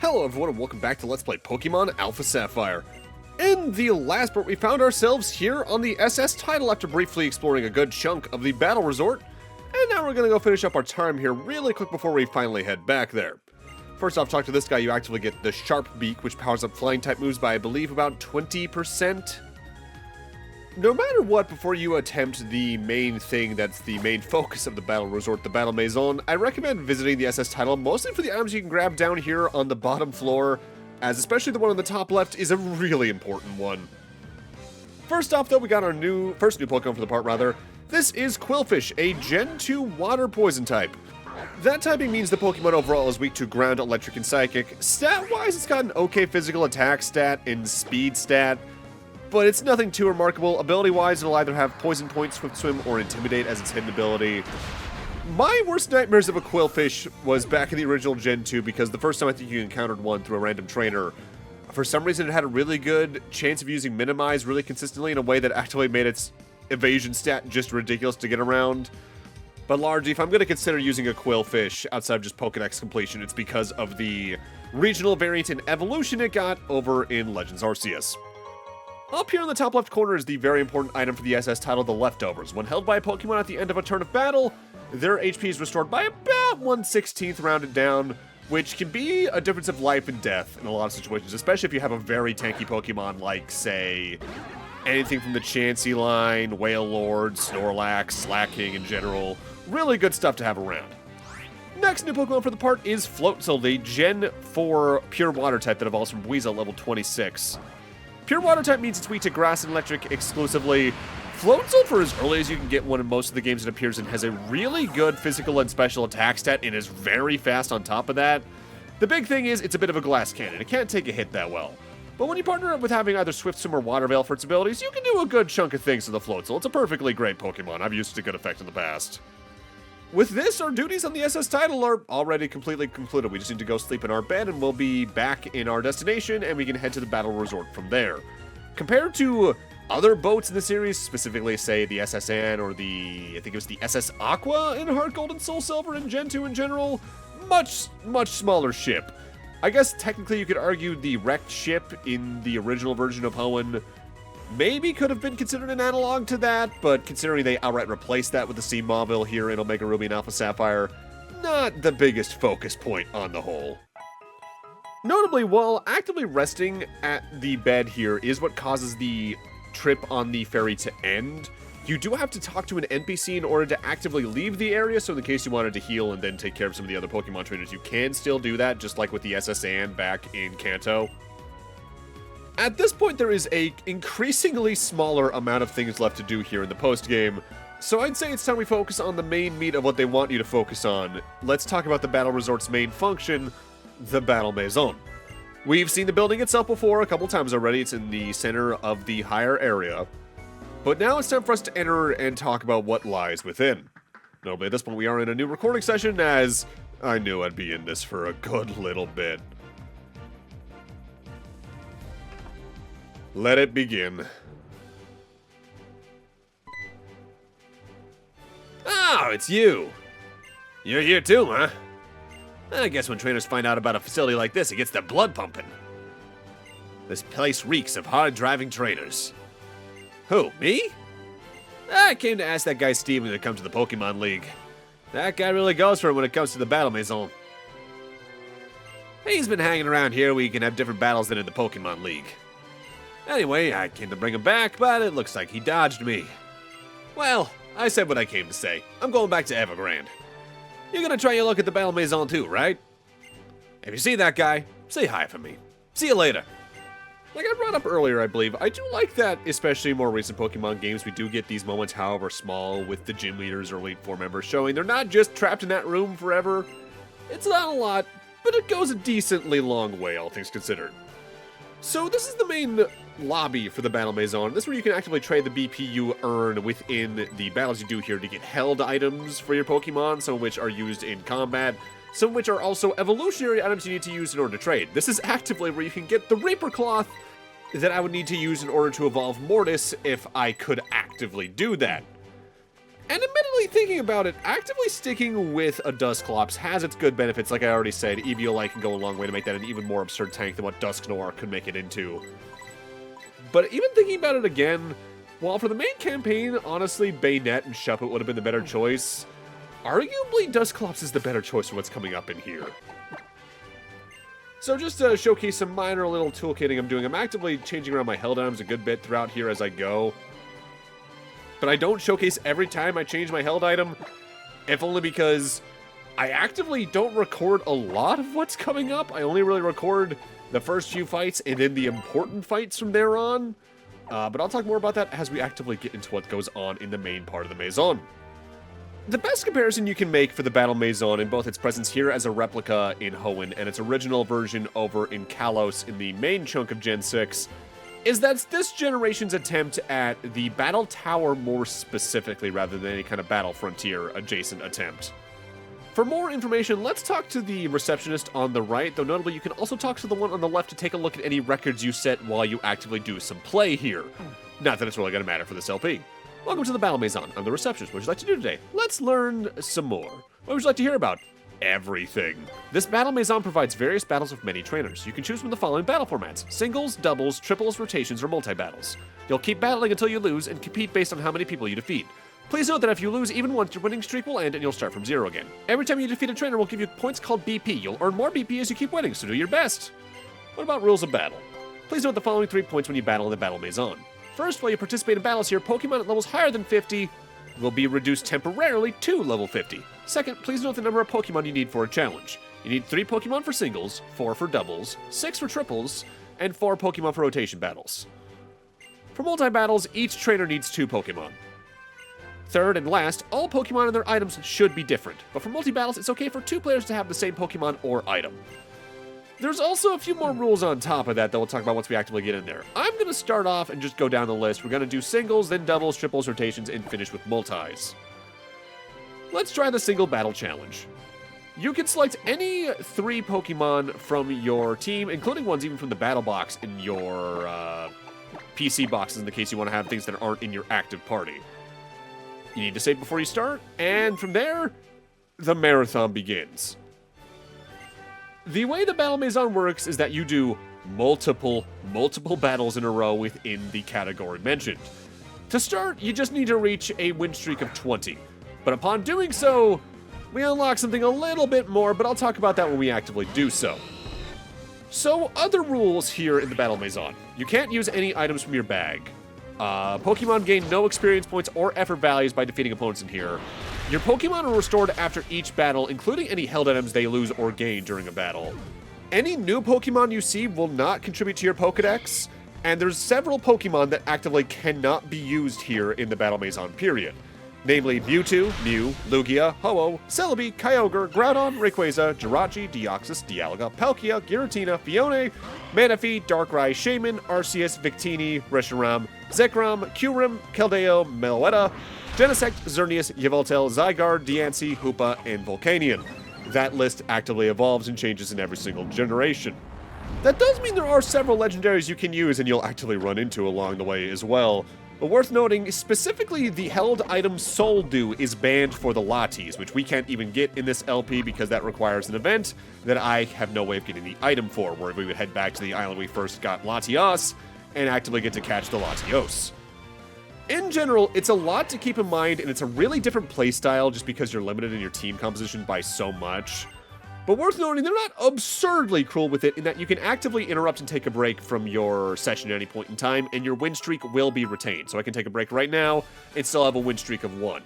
Hello everyone and welcome back to Let's Play Pokemon Alpha Sapphire. In the last part we found ourselves here on the SS Tidal after briefly exploring a good chunk of the Battle Resort, and now we're gonna go finish up our time here really quick before we finally head back there. First off, talk to this guy, you actively get the Sharp Beak, which powers up flying type moves by I believe about 20%. No matter what, before you attempt the main thing that's the main focus of the Battle Resort, the Battle Maison, I recommend visiting the SS Tidal, mostly for the items you can grab down here on the bottom floor, as especially the one on the top left is a really important one. First off, though, we got our first new Pokemon for the part, rather. This is Qwilfish, a Gen 2 Water Poison type. That typing means the Pokemon overall is weak to Ground, Electric, and Psychic. Stat-wise, it's got an okay physical attack stat and speed stat, but it's nothing too remarkable. Ability-wise, it'll either have Poison Point, Swift Swim, or Intimidate as its hidden ability. My worst nightmares of a Qwilfish was back in the original Gen 2, because the first time I think you encountered one through a random trainer, for some reason it had a really good chance of using Minimize really consistently in a way that actually made its evasion stat just ridiculous to get around. But largely, if I'm going to consider using a Qwilfish outside of just Pokedex completion, it's because of the regional variant and evolution it got over in Legends Arceus. Up here in the top left corner is the very important item for the SS Tidal, the Leftovers. When held by a Pokemon at the end of a turn of battle, their HP is restored by about 1/16 rounded down, which can be a difference of life and death in a lot of situations, especially if you have a very tanky Pokemon like, say, anything from the Chansey line, Wailord, Snorlax, Slacking in general. Really good stuff to have around. Next new Pokemon for the part is Floatzel, the Gen 4 Pure Water type that evolves from Weasel level 26. Pure Water type means it's weak to Grass and Electric exclusively. Floatzel, for as early as you can get one in most of the games it appears in, has a really good physical and special attack stat and is very fast on top of that. The big thing is it's a bit of a glass cannon. It can't take a hit that well. But when you partner it with having either Swift Swim or Water Veil for its abilities, you can do a good chunk of things to the Floatzel. It's a perfectly great Pokemon. I've used it to good effect in the past. With this, our duties on the SS Tidal are already completely concluded. We just need to go sleep in our bed and we'll be back in our destination and we can head to the Battle Resort from there. Compared to other boats in the series, specifically, say, the SSN or I think it was the SS Aqua in Heart Gold and Soul Silver and Gen 2 in general, much smaller ship. I guess technically you could argue the wrecked ship in the original version of Hoenn maybe could have been considered an analog to that, but considering they outright replaced that with the Sea Mauville here in Omega Ruby and Alpha Sapphire, not the biggest focus point on the whole. Notably, while actively resting at the bed here is what causes the trip on the ferry to end, you do have to talk to an NPC in order to actively leave the area, so in the case you wanted to heal and then take care of some of the other Pokemon trainers, you can still do that, just like with the SSN back in Kanto. At this point, there is a increasingly smaller amount of things left to do here in the post-game, so I'd say it's time we focus on the main meat of what they want you to focus on. Let's talk about the Battle Resort's main function, the Battle Maison. We've seen the building itself before a couple times already. It's in the center of the higher area, but now it's time for us to enter and talk about what lies within. Notably, at this point, we are in a new recording session, as I knew I'd be in this for a good little bit. Let it begin. Oh, it's you. You're here too, huh? I guess when trainers find out about a facility like this, it gets their blood pumping. This place reeks of hard-driving trainers. Who, me? I came to ask that guy Steven to come to the Pokemon League. That guy really goes for it when it comes to the Battle Maison. He's been hanging around here where you can have different battles than in the Pokemon League. Anyway, I came to bring him back, but it looks like he dodged me. Well, I said what I came to say. I'm going back to Evergrande. You're gonna try your luck at the Battle Maison too, right? If you see that guy, say hi for me. See you later. Like I brought up earlier, I believe, I do like that, especially in more recent Pokemon games, we do get these moments, however small, with the gym leaders or Elite Four members showing they're not just trapped in that room forever. It's not a lot, but it goes a decently long way, all things considered. So this is the main lobby for the Battle Maison. This is where you can actively trade the BP you earn within the battles you do here to get held items for your Pokemon, some of which are used in combat, some of which are also evolutionary items you need to use in order to trade. This is actively where you can get the Reaper Cloth that I would need to use in order to evolve Mortis if I could actively do that. And admittedly, thinking about it, actively sticking with a Dusclops has its good benefits. Like I already said, Eviolite can go a long way to make that an even more absurd tank than what Dusknoir could make it into. But even thinking about it again, while for the main campaign, honestly, Bayonet and Shuppet would have been the better choice, arguably Dusclops is the better choice for what's coming up in here. So just to showcase some minor little toolkitting I'm doing, I'm actively changing around my held items a good bit throughout here as I go. But I don't showcase every time I change my held item, if only because I actively don't record a lot of what's coming up. I only really record the first few fights and then the important fights from there on. But I'll talk more about that as we actively get into what goes on in the main part of the Maison. The best comparison you can make for the Battle Maison in both its presence here as a replica in Hoenn and its original version over in Kalos in the main chunk of Gen 6 is that this generation's attempt at the Battle Tower more specifically rather than any kind of Battle Frontier adjacent attempt. For more information, let's talk to the receptionist on the right, though notably you can also talk to the one on the left to take a look at any records you set while you actively do some play here. Not that it's really going to matter for this LP. Welcome to the Battle Maison. I'm the receptionist. What would you like to do today? Let's learn some more. What would you like to hear about? Everything. This Battle Maison provides various battles with many trainers. You can choose from the following battle formats: singles, doubles, triples, rotations, or multi-battles. You'll keep battling until you lose and compete based on how many people you defeat. Please note that if you lose even once, your winning streak will end and you'll start from zero again. Every time you defeat a trainer, we'll give you points called BP. You'll earn more BP as you keep winning, so do your best. What about rules of battle? Please note the following 3 points when you battle in the Battle Maison. First, while you participate in battles here, Pokemon at levels higher than 50 will be reduced temporarily to level 50. Second, please note the number of Pokemon you need for a challenge. You need 3 Pokemon for singles, 4 for doubles, 6 for triples, and 4 Pokemon for rotation battles. For multi-battles, each trainer needs 2 Pokemon. Third and last, all Pokemon and their items should be different, but for multi-battles, it's okay for 2 players to have the same Pokemon or item. There's also a few more rules on top of that that we'll talk about once we actively get in there. I'm going to start off and just go down the list. We're going to do singles, then doubles, triples, rotations, and finish with multis. Let's try the single battle challenge. You can select any 3 Pokemon from your team, including ones even from the battle box in your PC boxes in the case you want to have things that aren't in your active party. You need to save before you start, and from there, the marathon begins. The way the Battle Maison works is that you do multiple battles in a row within the category mentioned. To start, you just need to reach a win streak of 20. But upon doing so, we unlock something a little bit more, but I'll talk about that when we actively do so. So, other rules here in the Battle Maison. You can't use any items from your bag. Pokemon gain no experience points or effort values by defeating opponents in here. Your Pokemon are restored after each battle, including any held items they lose or gain during a battle. Any new Pokemon you see will not contribute to your Pokedex, and there's several Pokemon that actively cannot be used here in the Battle Maison period. Namely Mewtwo, Mew, Lugia, Ho-Oh, Celebi, Kyogre, Groudon, Rayquaza, Jirachi, Deoxys, Dialga, Palkia, Giratina, Fione, Manaphy, Darkrai, Shaman, Arceus, Victini, Reshiram, Zekrom, Kyurem, Keldeo, Meloetta, Genesect, Xerneas, Yveltal, Zygarde, Diancie, Hoopa, and Volcanion. That list actively evolves and changes in every single generation. That does mean there are several legendaries you can use and you'll actively run into along the way as well. But worth noting, specifically the held item Soul Dew is banned for the Latis, which we can't even get in this LP because that requires an event that I have no way of getting the item for, where we would head back to the island we first got Latias and actively get to catch the Latios. In general, it's a lot to keep in mind, and it's a really different playstyle just because you're limited in your team composition by so much. But worth noting, they're not absurdly cruel with it in that you can actively interrupt and take a break from your session at any point in time, and your win streak will be retained. So I can take a break right now and still have a win streak of 1.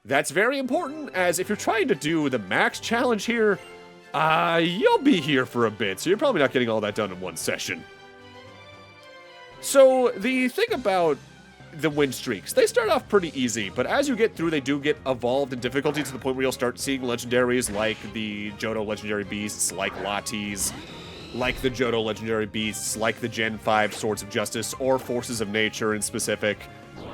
That's very important, as if you're trying to do the max challenge here, you'll be here for a bit, so you're probably not getting all that done in 1 session. So the thing about the win streaks, they start off pretty easy, but as you get through, they do get evolved in difficulty to the point where you'll start seeing legendaries like the Johto legendary beasts, like Latis, like the Johto legendary beasts, like the Gen 5 Swords of Justice, or Forces of Nature in specific.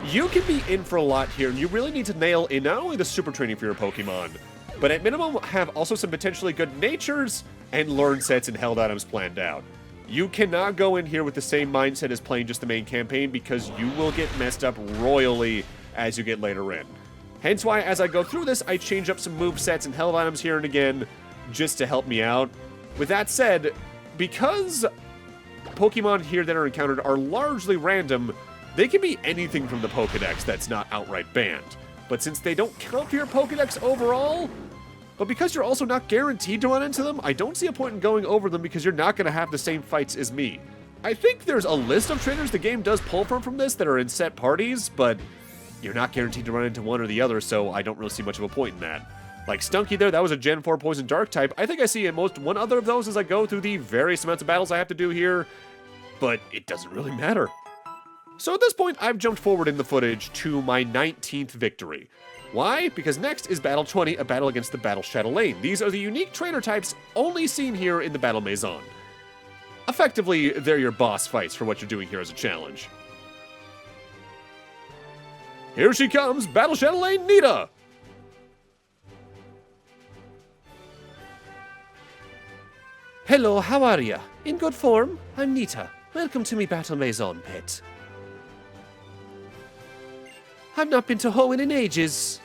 You can be in for a lot here, and you really need to nail in not only the super training for your Pokemon, but at minimum have also some potentially good natures and learn sets and held items planned out. You cannot go in here with the same mindset as playing just the main campaign because you will get messed up royally as you get later in. Hence why, as I go through this, I change up some movesets and held items here and again, just to help me out. With that said, because Pokemon here that are encountered are largely random, they can be anything from the Pokedex that's not outright banned. But since they don't count for your Pokedex overall, but because you're also not guaranteed to run into them, I don't see a point in going over them because you're not going to have the same fights as me. I think there's a list of trainers the game does pull from this that are in set parties, but you're not guaranteed to run into one or the other, so I don't really see much of a point in that. Like Stunky there, that was a Gen 4 Poison Dark type. I think I see at most one other of those as I go through the various amounts of battles I have to do here, but it doesn't really matter. So at this point, I've jumped forward in the footage to my 19th victory. Why? Because next is Battle 20, a battle against the Battle Chatelains. These are the unique trainer types only seen here in the Battle Maison. Effectively, they're your boss fights for what you're doing here as a challenge. Here she comes, Battle Chatelaine Nita! Hello, how are ya? In good form? I'm Nita. Welcome to me Battle Maison, pet. I've not been to Hoenn in ages.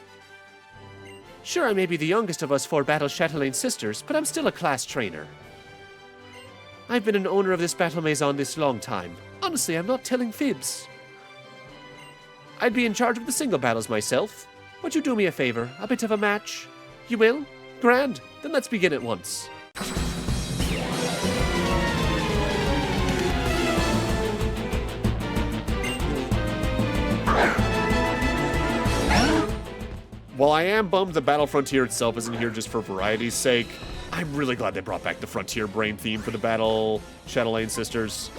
Sure, I may be the youngest of us four Battle Chatelain sisters, but I'm still a class trainer. I've been an owner of this Battle Maison this long time. Honestly, I'm not telling fibs. I'd be in charge of the single battles myself. Would you do me a favor? A bit of a match? You will? Grand. Then let's begin at once. While I am bummed the Battle Frontier itself isn't here just for variety's sake, I'm really glad they brought back the Frontier Brain theme for the Battle Chatelain sisters.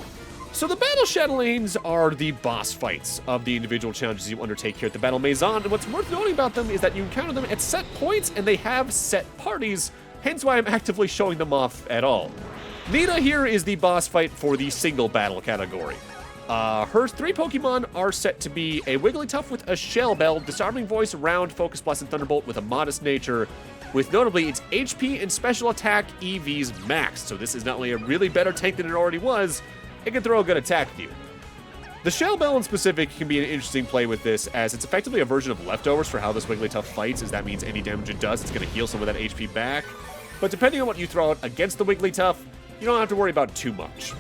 So the Battle Chatelains are the boss fights of the individual challenges you undertake here at the Battle Maison, and what's worth noting about them is that you encounter them at set points and they have set parties, hence why I'm actively showing them off at all. Nita here is the boss fight for the single battle category. Her three Pokemon are set to be a Wigglytuff with a Shell Bell, Disarming Voice, Round, Focus Plus, and Thunderbolt with a Modest Nature, with notably its HP and Special Attack EVs maxed. So this is not only a really better tank than it already was, it can throw a good attack at you. The Shell Bell in specific can be an interesting play with this, as it's effectively a version of Leftovers for how this Wigglytuff fights, as that means any damage it does, it's going to heal some of that HP back. But depending on what you throw out against the Wigglytuff, you don't have to worry about too much.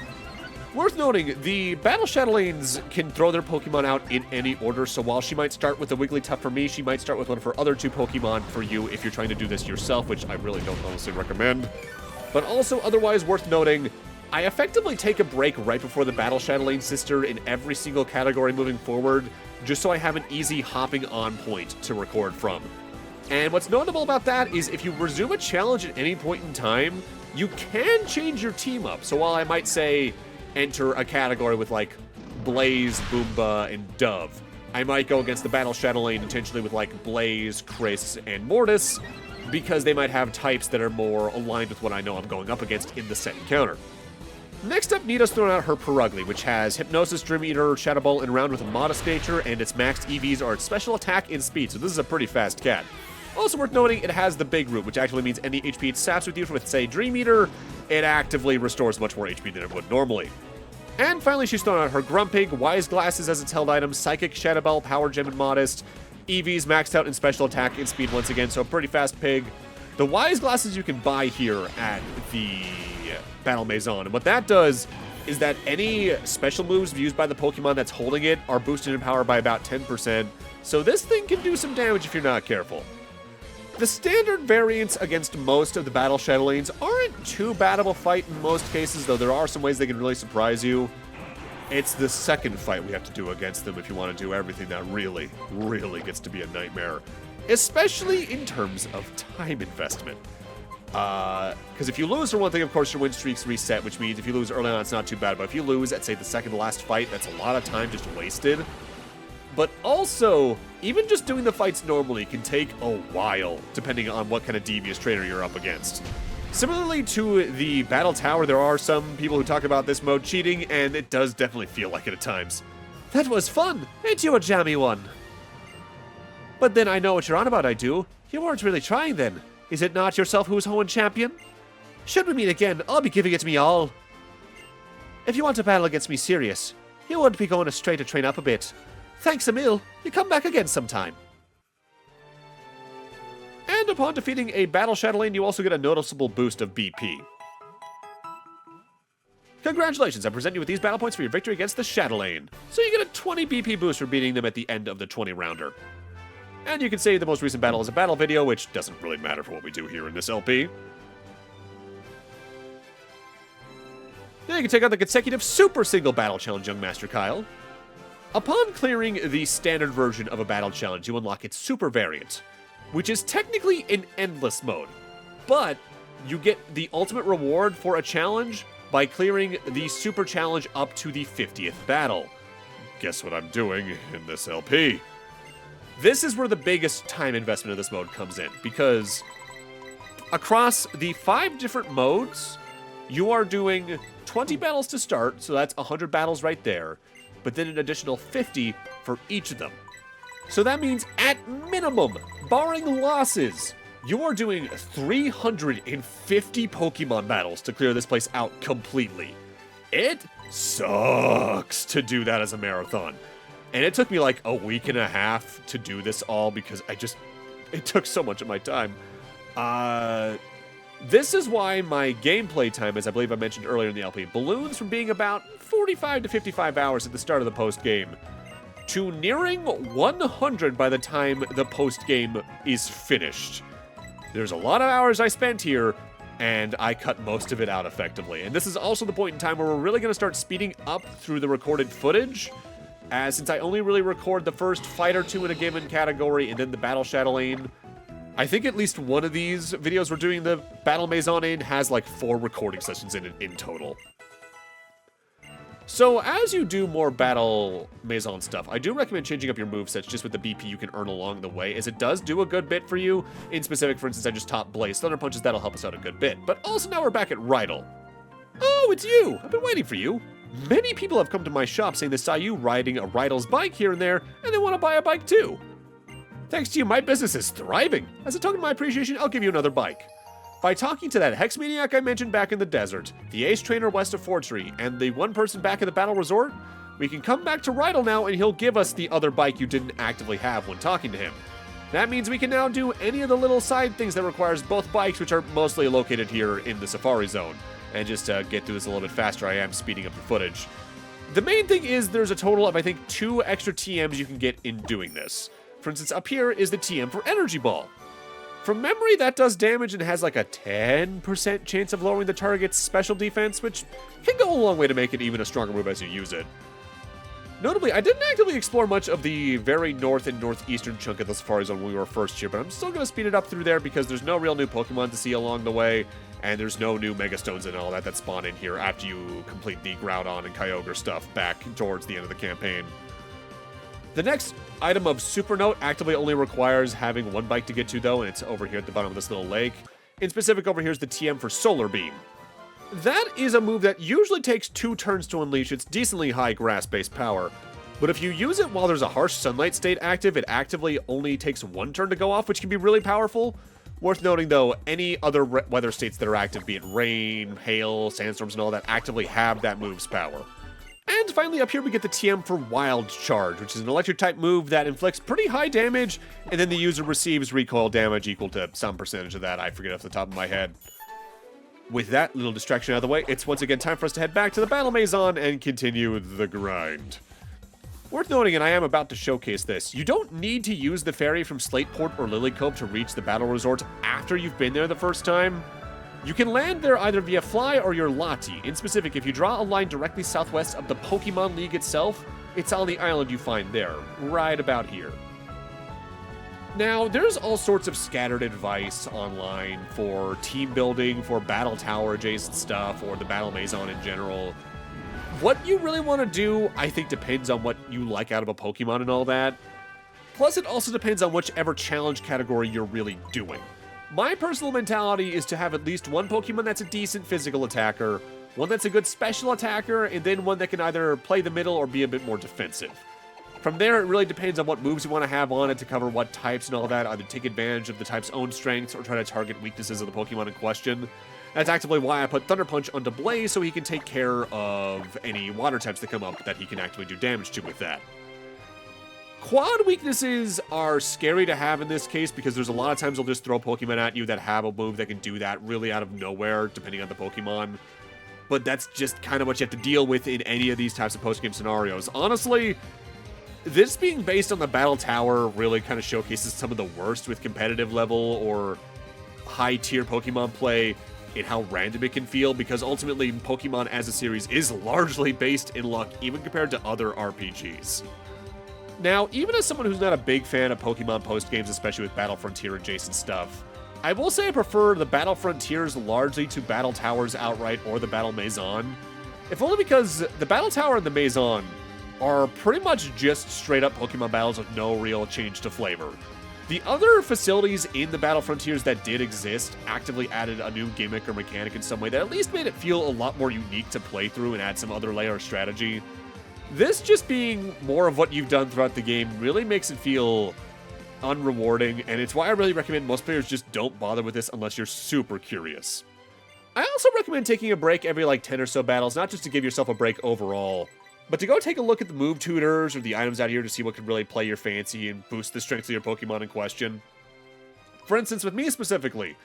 Worth noting, the Battle Chatelains can throw their Pokemon out in any order, so while she might start with a Wigglytuff for me, she might start with one of her other two Pokemon for you if you're trying to do this yourself, which I really don't honestly recommend. But also, otherwise worth noting, I effectively take a break right before the Battle Chatelain sister in every single category moving forward, just so I have an easy hopping on point to record from. And what's notable about that is if you resume a challenge at any point in time, you can change your team up. So while I might say, enter a category with like Blaze, Boomba, and Dove, I might go against the Battle Chatelain intentionally with like Blaze, Chris, and Mortis, because they might have types that are more aligned with what I know I'm going up against in the set encounter. Next up, Nita's thrown out her Perugly, which has Hypnosis, Dream Eater, Shadow Ball, and Round with a Modest Nature, and its maxed EVs are its Special Attack and Speed, so this is a pretty fast cat. Also worth noting, it has the Big Root, which actually means any HP it saps with you with, say, Dream Eater, it actively restores much more HP than it would normally. And finally, she's thrown out her Grumpig, Wise Glasses as its held item, Psychic, Shadow Ball, Power Gem, and Modest. EVs maxed out in Special Attack and Speed once again, so a pretty fast pig. The Wise Glasses you can buy here at the Battle Maison, and what that does is that any special moves used by the Pokemon that's holding it are boosted in power by about 10%, so this thing can do some damage if you're not careful. The standard variants against most of the Battle Chatelains aren't too bad of a fight in most cases, though there are some ways they can really surprise you. It's the second fight we have to do against them if you want to do everything that really, really gets to be a nightmare. Especially in terms of time investment. Because if you lose for one thing, of course, your win streaks reset, which means if you lose early on, it's not too bad. But if you lose at, say, the second to last fight, that's a lot of time just wasted. But also, even just doing the fights normally can take a while, depending on what kind of devious trainer you're up against. Similarly to the Battle Tower, there are some people who talk about this mode cheating, and it does definitely feel like it at times. That was fun! Ain't you a jammy one? But then I know what you're on about, I do. You weren't really trying then. Is it not yourself who's Hoenn champion? Should we meet again, I'll be giving it me all. If you want to battle against me serious, you wouldn't be going astray to train up a bit. Thanks a mil. You come back again sometime. And upon defeating a Battle Chatelain, you also get a noticeable boost of BP. Congratulations, I present you with these battle points for your victory against the Chatelaine. So you get a 20 BP boost for beating them at the end of the 20-rounder. And you can say the most recent battle is a battle video, which doesn't really matter for what we do here in this LP. Then you can take on the consecutive Super Single Battle Challenge, Young Master Kyle. Upon clearing the standard version of a battle challenge, you unlock its Super Variant, which is technically an endless mode. But you get the ultimate reward for a challenge by clearing the Super Challenge up to the 50th battle. Guess what I'm doing in this LP? This is where the biggest time investment of this mode comes in, because across the 5 different modes, you are doing 20 battles to start, so that's 100 battles right there, but then an additional 50 for each of them. So that means, at minimum, barring losses, you are doing 350 Pokemon battles to clear this place out completely. It sucks to do that as a marathon. And it took me like a week and a half to do this all because it took so much of my time. This is why my gameplay time, as I believe I mentioned earlier in the LP, balloons from being about 45 to 55 hours at the start of the post-game to nearing 100 by the time the post-game is finished. There's a lot of hours I spent here, and I cut most of it out effectively. And this is also the point in time where we're really going to start speeding up through the recorded footage, as since I only really record the first fight or two in a given category and then the Battle Chatelaine. I think at least one of these videos we're doing the Battle Maison in has like 4 recording sessions in it in total. So as you do more Battle Maison stuff, I do recommend changing up your movesets just with the BP you can earn along the way, as it does do a good bit for you. In specific, for instance, I just taught Blaze Thunder Punches, that'll help us out a good bit. But also now we're back at Rydal. Oh, it's you! I've been waiting for you. Many people have come to my shop saying they saw you riding a Rydal's bike here and there, and they want to buy a bike too. Thanks to you, my business is thriving. As a token of my appreciation, I'll give you another bike. By talking to that Hex Maniac I mentioned back in the desert, the Ace Trainer west of Fortree, and the one person back at the Battle Resort, we can come back to Rydal now and he'll give us the other bike you didn't actively have when talking to him. That means we can now do any of the little side things that requires both bikes, which are mostly located here in the Safari Zone. And just to get through this a little bit faster, I am speeding up the footage. The main thing is there's a total of, I think, 2 extra TMs you can get in doing this. For instance, up here is the TM for Energy Ball. From memory, that does damage and has like a 10% chance of lowering the target's special defense, which can go a long way to make it even a stronger move as you use it. Notably, I didn't actively explore much of the very north and northeastern chunk of the Safari Zone when we were first here, but I'm still going to speed it up through there because there's no real new Pokemon to see along the way, and there's no new Mega Stones and all that spawn in here after you complete the Groudon and Kyogre stuff back towards the end of the campaign. The next item of Super Note actively only requires having 1 bike to get to, though, and it's over here at the bottom of this little lake. In specific, over here is the TM for Solar Beam. That is a move that usually takes 2 turns to unleash its decently high grass-based power, but if you use it while there's a harsh sunlight state active, it actively only takes 1 turn to go off, which can be really powerful. Worth noting, though, any other weather states that are active, be it rain, hail, sandstorms, and all that, actively have that move's power. And finally, up here we get the TM for Wild Charge, which is an electric-type move that inflicts pretty high damage, and then the user receives recoil damage equal to some percentage of that. I forget off the top of my head. With that little distraction out of the way, it's once again time for us to head back to the Battle Maison and continue the grind. Worth noting, and I am about to showcase this, you don't need to use the ferry from Slateport or Lily Cove to reach the Battle Resort after you've been there the first time. You can land there either via fly or your Lati. In specific, if you draw a line directly southwest of the Pokemon League itself, it's on the island you find there, right about here. Now, there's all sorts of scattered advice online for team building, for Battle Tower adjacent stuff, or the Battle Maison in general. What you really want to do, I think, depends on what you like out of a Pokemon and all that. Plus, it also depends on whichever challenge category you're really doing. My personal mentality is to have at least 1 Pokemon that's a decent physical attacker, 1 that's a good special attacker, and then 1 that can either play the middle or be a bit more defensive. From there, it really depends on what moves you want to have on it to cover what types and all that, either take advantage of the type's own strengths or try to target weaknesses of the Pokemon in question. That's actively why I put Thunder Punch onto Blaze so he can take care of any water types that come up that he can actively do damage to with that. Quad weaknesses are scary to have in this case because there's a lot of times they'll just throw Pokemon at you that have a move that can do that really out of nowhere, depending on the Pokemon. But that's just kind of what you have to deal with in any of these types of post-game scenarios. Honestly, this being based on the Battle Tower really kind of showcases some of the worst with competitive level or high-tier Pokemon play in how random it can feel, because ultimately Pokemon as a series is largely based in luck, even compared to other RPGs. Now, even as someone who's not a big fan of Pokemon post-games, especially with Battle Frontier adjacent stuff, I will say I prefer the Battle Frontiers largely to Battle Towers outright or the Battle Maison, if only because the Battle Tower and the Maison are pretty much just straight up Pokemon battles with no real change to flavor. The other facilities in the Battle Frontiers that did exist actively added a new gimmick or mechanic in some way that at least made it feel a lot more unique to play through and add some other layer of strategy. This just being more of what you've done throughout the game really makes it feel unrewarding, and it's why I really recommend most players just don't bother with this unless you're super curious. I also recommend taking a break every like 10 or so battles, not just to give yourself a break overall, but to go take a look at the move tutors or the items out here to see what could really play your fancy and boost the strength of your Pokemon in question. For instance, with me specifically,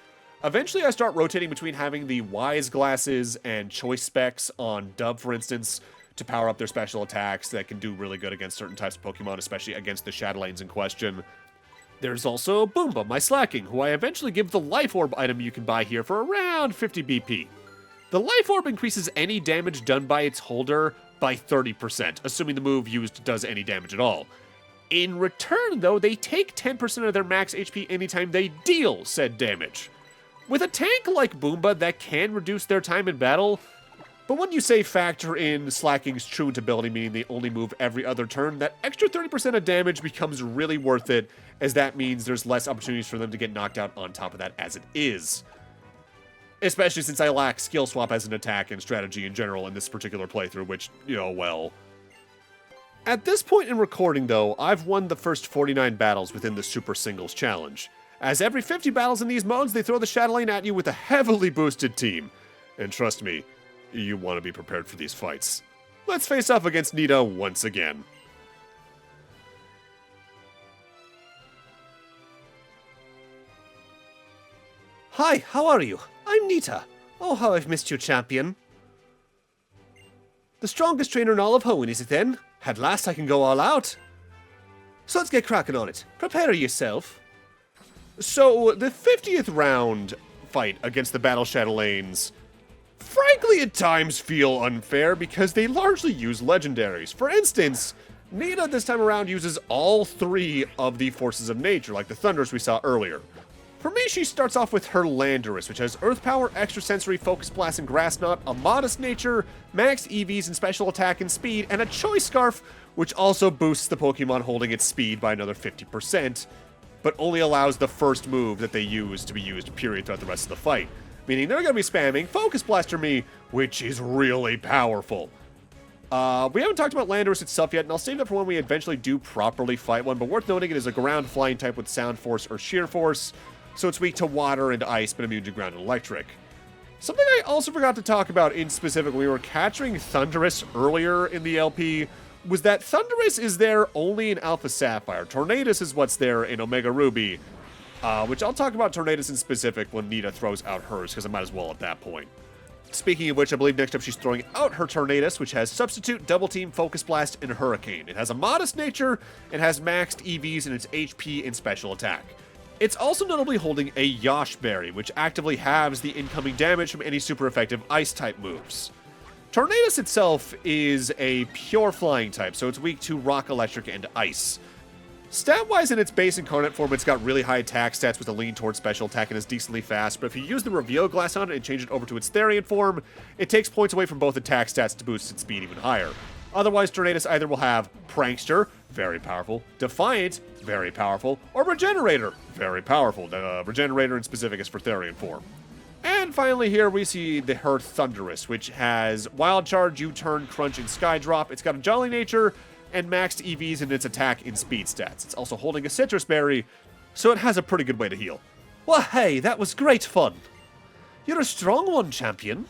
eventually I start rotating between having the Wise Glasses and Choice Specs on Dub, for instance, to power up their special attacks that can do really good against certain types of Pokemon, especially against the Chatelaines in question. There's also Boomba, my Slacking, who I eventually give the Life Orb item you can buy here for around 50 BP. The Life Orb increases any damage done by its holder by 30%, assuming the move used does any damage at all. In return, though, they take 10% of their max HP anytime they deal said damage. With a tank like Boomba, that can reduce their time in battle, but when you say factor in Slacking's truant ability, meaning they only move every other turn, that extra 30% of damage becomes really worth it, as that means there's less opportunities for them to get knocked out on top of that as it is. Especially since I lack skill swap as an attack and strategy in general in this particular playthrough, which, well. At this point in recording, though, I've won the first 49 battles within the Super Singles Challenge. As every 50 battles in these modes, they throw the Chatelaine at you with a heavily boosted team. And trust me, you want to be prepared for these fights. Let's face off against Nita once again. Hi, how are you? I'm Nita. Oh, how I've missed you, champion. The strongest trainer in all of Hoenn, is it then? At last I can go all out. So let's get cracking on it. Prepare yourself. So, the 50th round fight against the Battle Chatelaines frankly at times feel unfair because they largely use legendaries. For instance, Nita this time around uses all three of the forces of nature, like the Thunders we saw earlier. For me, she starts off with her Landorus, which has Earth Power, Extrasensory, Focus Blast, and Grass Knot, a Modest Nature, Max EVs and Special Attack and Speed, and a Choice Scarf, which also boosts the Pokemon holding its speed by another 50%, but only allows the first move that they use to be used, period, throughout the rest of the fight. Meaning they're going to be spamming Focus Blaster me, which is really powerful. We haven't talked about Landorus itself yet, and I'll save that for when we eventually do properly fight one, but worth noting it is a ground flying type with Sound Force or Sheer Force, so it's weak to water and ice, but immune to ground and electric. Something I also forgot to talk about in specific when we were capturing Thundurus earlier in the LP was that Thundurus is there only in Alpha Sapphire. Tornadus is what's there in Omega Ruby, which I'll talk about Tornadus in specific when Nita throws out hers, because I might as well at that point. Speaking of which, I believe next up she's throwing out her Tornadus, which has Substitute, Double Team, Focus Blast, and Hurricane. It has a modest nature, and has maxed EVs in its HP and special attack. It's also notably holding a Yosh Berry, which actively halves the incoming damage from any super effective Ice-type moves. Tornadus itself is a pure flying type, so it's weak to Rock, Electric, and Ice. Stat-wise, in its base incarnate form, it's got really high attack stats with a lean towards special attack and is decently fast, but if you use the Reveal Glass on it and change it over to its Therian form, it takes points away from both attack stats to boost its speed even higher. Otherwise, Tornadus either will have Prankster, very powerful, Defiant, very powerful, or Regenerator, very powerful. Regenerator in specific is for Therian form. And finally here we see her Thundurus, which has Wild Charge, U-Turn, Crunch, and Skydrop. It's got a Jolly Nature, and maxed EVs in its attack and speed stats. It's also holding a Citrus Berry, so it has a pretty good way to heal. Well, hey, that was great fun. You're a strong one, champion.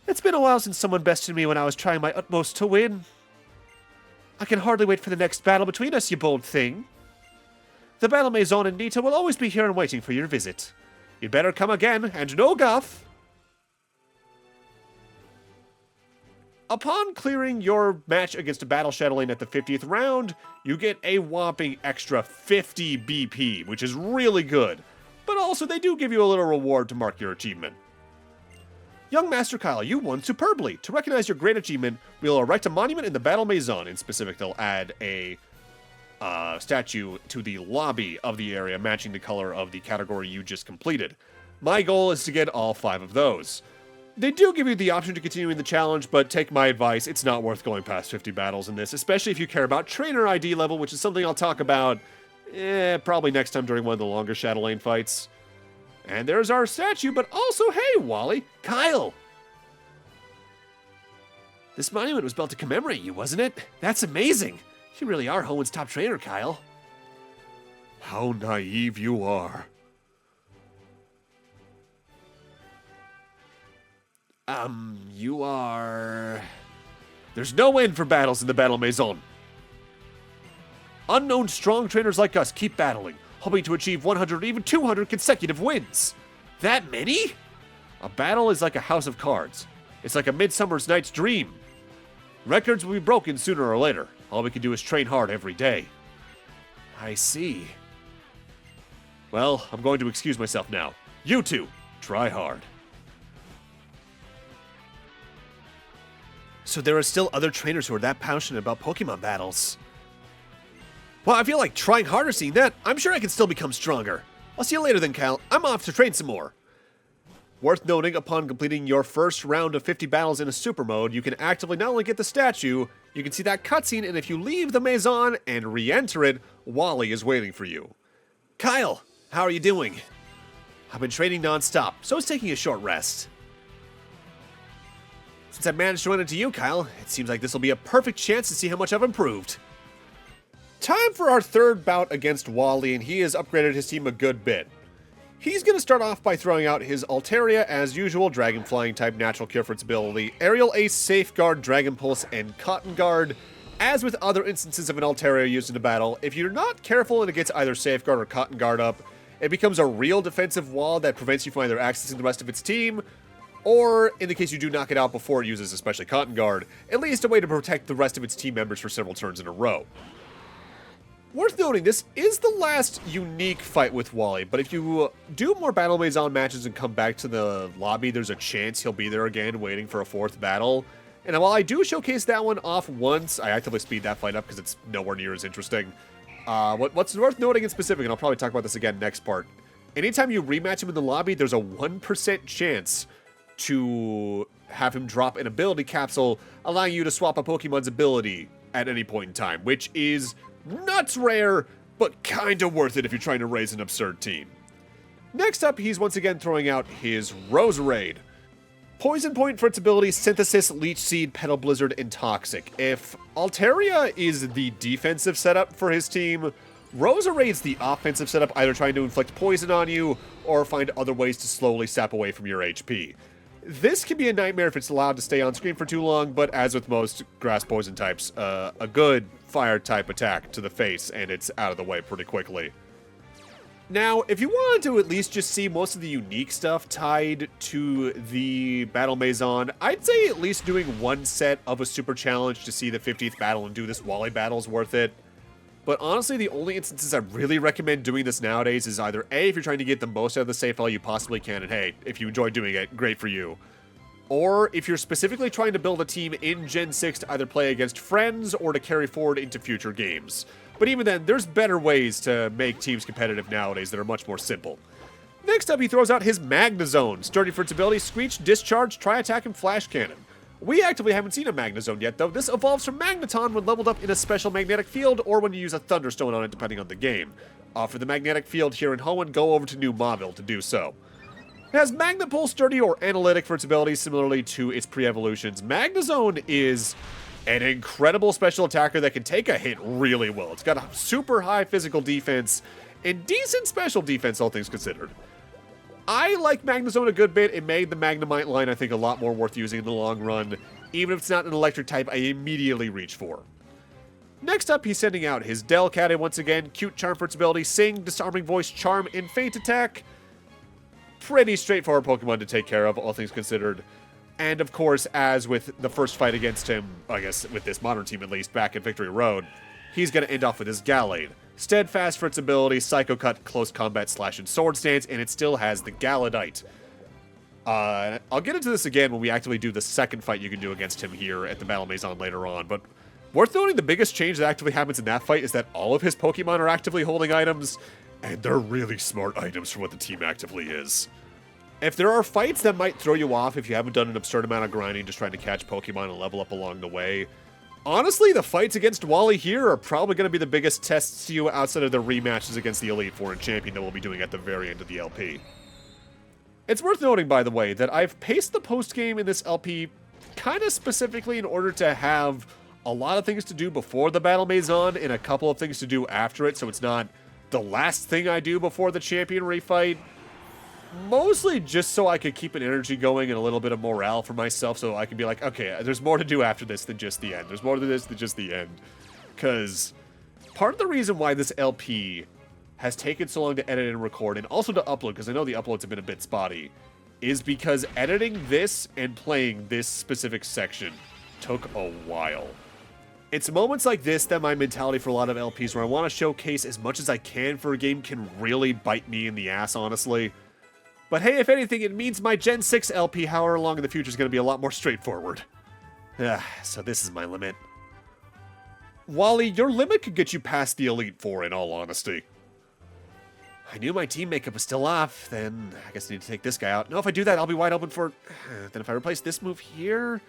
It's been a while since someone bested me when I was trying my utmost to win. I can hardly wait for the next battle between us, you bold thing. The Battle Maison and Nita will always be here and waiting for your visit. You'd better come again, and no guff. Upon clearing your match against a Battle Chatelain at the 50th round, you get a whopping extra 50 BP, which is really good. But also, they do give you a little reward to mark your achievement. Young Master Kyle, you won superbly. To recognize your great achievement, we'll erect a monument in the Battle Maison. In specific, they'll add a statue to the lobby of the area, matching the color of the category you just completed. My goal is to get all 5 of those. They do give you the option to continue in the challenge, but take my advice, it's not worth going past 50 battles in this, especially if you care about trainer ID level, which is something I'll talk about probably next time during one of the longer Chatelaine fights. And there's our statue, but also, hey, Wally, Kyle! This monument was built to commemorate you, wasn't it? That's amazing! You really are Hoenn's top trainer, Kyle. How naive you are. You are... There's no end for battles in the Battle Maison. Unknown strong trainers like us keep battling, hoping to achieve 100 or even 200 consecutive wins. That many? A battle is like a house of cards. It's like a Midsummer's Night's Dream. Records will be broken sooner or later. All we can do is train hard every day. I see. Well, I'm going to excuse myself now. You two, try hard. So there are still other trainers who are that passionate about Pokemon battles. Well, I feel like trying harder seeing that. I'm sure I can still become stronger. I'll see you later then, Kyle. I'm off to train some more. Worth noting, upon completing your first round of 50 battles in a super mode, you can actively not only get the statue, you can see that cutscene, and if you leave the Maison and re-enter it, Wally is waiting for you. Kyle, how are you doing? I've been training non-stop, so I was taking a short rest. Since I managed to run into you, Kyle, it seems like this will be a perfect chance to see how much I've improved. Time for our third bout against Wally, and he has upgraded his team a good bit. He's going to start off by throwing out his Altaria as usual, Dragon Flying type, Natural Cure for its ability, Aerial Ace, Safeguard, Dragon Pulse, and Cotton Guard. As with other instances of an Altaria used in a battle, if you're not careful and it gets either Safeguard or Cotton Guard up, it becomes a real defensive wall that prevents you from either accessing the rest of its team, or, in the case you do knock it out before it uses especially Cotton Guard, at least a way to protect the rest of its team members for several turns in a row. Worth noting, this is the last unique fight with Wally, but if you do more Battle Maison matches and come back to the lobby, there's a chance he'll be there again waiting for a 4th battle. And while I do showcase that one off once, I actively speed that fight up because it's nowhere near as interesting. What's worth noting in specific, and I'll probably talk about this again next part, anytime you rematch him in the lobby, there's a 1% chance to have him drop an ability capsule, allowing you to swap a Pokemon's ability at any point in time, which is nuts rare, but kinda worth it if you're trying to raise an absurd team. Next up, he's once again throwing out his Roserade. Poison Point for its abilities Synthesis, Leech Seed, Petal Blizzard, and Toxic. If Altaria is the defensive setup for his team, Roserade's the offensive setup, either trying to inflict poison on you or find other ways to slowly sap away from your HP. This can be a nightmare if it's allowed to stay on screen for too long, but as with most grass poison types, a good fire type attack to the face and it's out of the way pretty quickly. Now, if you wanted to at least just see most of the unique stuff tied to the Battle Maison, I'd say at least doing one set of a super challenge to see the 50th battle and do this Wally battle is worth it. But honestly, the only instances I really recommend doing this nowadays is either A, if you're trying to get the most out of the save file you possibly can, and hey, if you enjoy doing it, great for you. Or if you're specifically trying to build a team in Gen 6 to either play against friends or to carry forward into future games. But even then, there's better ways to make teams competitive nowadays that are much more simple. Next up, he throws out his Magnezone, sturdy for its ability Screech, Discharge, Tri-Attack, and Flash Cannon. We actively haven't seen a Magnezone yet, though. This evolves from Magneton when leveled up in a special magnetic field or when you use a Thunderstone on it, depending on the game. For the magnetic field here in Hoenn, go over to New Mauville to do so. It has Magnapulse, Sturdy, or Analytic for its abilities, similarly to its pre-evolutions. Magnezone is an incredible special attacker that can take a hit really well. It's got a super high physical defense and decent special defense, all things considered. I like Magnezone a good bit. It made the Magnemite line, I think, a lot more worth using in the long run. Even if it's not an electric type, I immediately reach for. Next up, he's sending out his Delcat once again. Cute charm for its ability. Sing, disarming voice, charm, and feint attack. Pretty straightforward Pokemon to take care of, all things considered. And of course, as with the first fight against him, I guess with this modern team at least, back in Victory Road, he's going to end off with his Gallade. Steadfast for its ability, Psycho Cut, Close Combat, Slash, and Sword Stance, and it still has the Galadite. I'll get into this again when we actively do the second fight you can do against him here at the Battle Maison later on, but worth noting the biggest change that actively happens in that fight is that all of his Pokemon are actively holding items, and they're really smart items for what the team actively is. If there are fights that might throw you off if you haven't done an absurd amount of grinding just trying to catch Pokemon and level up along the way, honestly, the fights against Wally here are probably going to be the biggest tests to you outside of the rematches against the Elite Four and Champion that we'll be doing at the very end of the LP. It's worth noting, by the way, that I've paced the post-game in this LP kind of specifically in order to have a lot of things to do before the Battle Maison and a couple of things to do after it, so it's not the last thing I do before the Champion refight. Mostly just so I could keep an energy going and a little bit of morale for myself so I can be like, okay, there's more to do after this than just the end. There's more to this than just the end. Because part of the reason why this LP has taken so long to edit and record and also to upload, because I know the uploads have been a bit spotty, is because editing this and playing this specific section took a while. It's moments like this that my mentality for a lot of LPs where I want to showcase as much as I can for a game can really bite me in the ass, honestly. But hey, if anything, it means my Gen 6 LP, however long in the future, is going to be a lot more straightforward. So this is my limit. Wally, your limit could get you past the Elite Four, in all honesty. I knew my team makeup was still off, then I guess I need to take this guy out. No, if I do that, I'll be wide open for... Then if I replace this move here...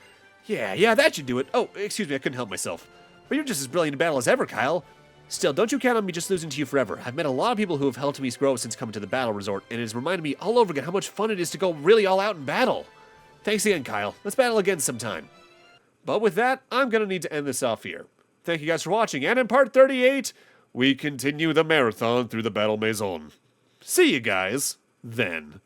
Yeah, that should do it. Oh, excuse me, I couldn't help myself. But you're just as brilliant in battle as ever, Kyle. Still, don't you count on me just losing to you forever. I've met a lot of people who have helped me grow since coming to the Battle Resort, and it has reminded me all over again how much fun it is to go really all out in battle. Thanks again, Kyle. Let's battle again sometime. But with that, I'm going to need to end this off here. Thank you guys for watching, and in part 38, we continue the marathon through the Battle Maison. See you guys then.